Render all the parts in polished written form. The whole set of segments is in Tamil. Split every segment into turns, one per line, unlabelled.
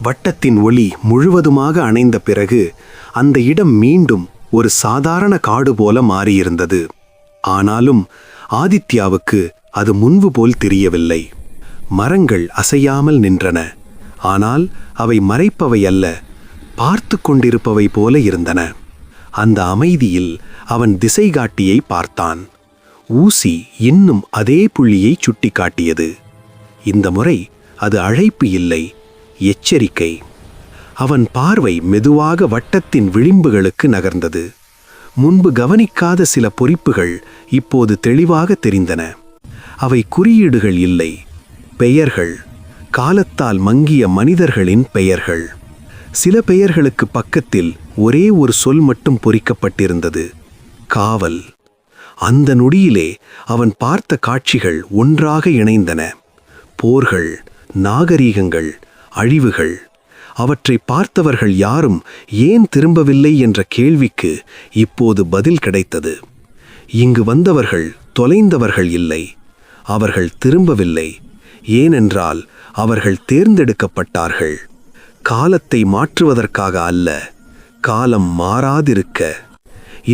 வட்டத்தின் ஒளி முழுவதுமாக அணைந்த பிறகு அந்த இடம் மீண்டும் ஒரு சாதாரண காடு போல மாறியிருந்தது. ஆனாலும் ஆதித்யாவுக்கு அது முன்பு போல் தெரியவில்லை. மரங்கள் அசையாமல் நின்றன. ஆனால் அவை மறைப்பவை அல்ல, பார்த்து கொண்டிருப்பவை போல இருந்தன. அந்த அமைதியில் அவன் திசைகாட்டியை பார்த்தான். ஊசி இன்னும் அதே புள்ளியை சுட்டிக்காட்டியது. இந்த முறை அது அழைப்பு இல்லை, எச்சரிக்கை. அவன் பார்வை மெதுவாக வட்டத்தின் விளிம்புகளுக்கு நகர்ந்தது. முன்பு கவனிக்காத சில பொறிப்புகள் இப்போது தெளிவாக தெரிந்தன. அவை குறியீடுகள் இல்லை, பெயர்கள், காலத்தால் மங்கிய மனிதர்களின் பெயர்கள். சில பெயர்களுக்கு பக்கத்தில் ஒரே ஒரு சொல் மட்டும் பொறிக்கப்பட்டிருந்தது: காவல். அந்த நொடியிலே அவன் பார்த்த காட்சிகள் ஒன்றாக இணைந்தன. போர்கள், நாகரீகங்கள், அழிவுகள். அவற்றை பார்த்தவர்கள் யாரும் ஏன் திரும்பவில்லை என்ற கேள்விக்கு இப்போது பதில் கிடைத்தது. இங்கு வந்தவர்கள் தொலைந்தவர்கள் இல்லை, அவர்கள் திரும்பவில்லை. ஏனென்றால் அவர்கள் தேர்ந்தெடுக்கப்பட்டார்கள். காலத்தை மாற்றுவதற்காக அல்ல, காலம் மாறாதிருக்க.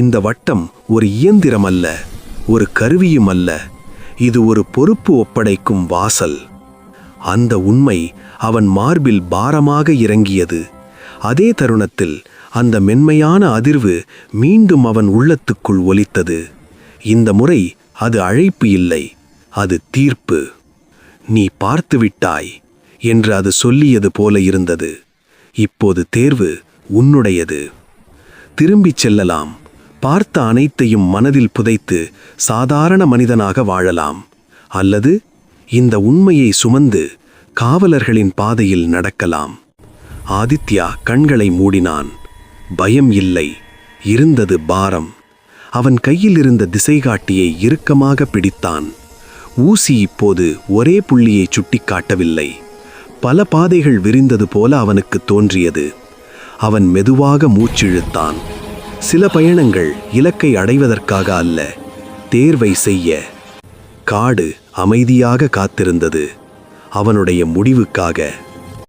இந்த வட்டம் ஒரு இயந்திரம் அல்ல, ஒரு கருவியும் அல்ல, இது ஒரு பொறுப்பு ஒப்படைக்கும் வாசல். அந்த உண்மை அவன் மார்பில் பாரமாக இறங்கியது. அதே தருணத்தில் அந்த மென்மையான அதிர்வு மீண்டும் அவன் உள்ளத்துக்குள் ஒலித்தது. இந்த முறை அது அழைப்பு இல்லை, அது தீர்ப்பு. நீ பார்த்துவிட்டாய் என்று அது சொல்லியது போல இருந்தது. இப்போது தேர்வு உன்னுடையது. திரும்பிச் செல்லலாம், பார்த்த அனைத்தையும் மனதில் புதைத்து சாதாரண மனிதனாக வாழலாம். அல்லது இந்த உண்மையை சுமந்து காவலர்களின் பாதையில் நடக்கலாம். ஆதித்யா கண்களை மூடினான். பயம் இல்லை, இருந்தது பாரம். அவன் கையில் இருந்த திசைகாட்டியை இறுக்கமாக பிடித்தான். ஊசி இப்போது ஒரே புள்ளியை சுட்டிக்காட்டவில்லை, பல பாதைகள் விரிந்தது போல அவனுக்கு தோன்றியது. அவன் மெதுவாக மூச்சிழுத்தான். சில பயணங்கள் இலக்கை அடைவதற்காக அல்ல, தேர்வை செய்ய. காடு அமைதியாக காத்திருந்தது, அவனுடைய முடிவுக்காக.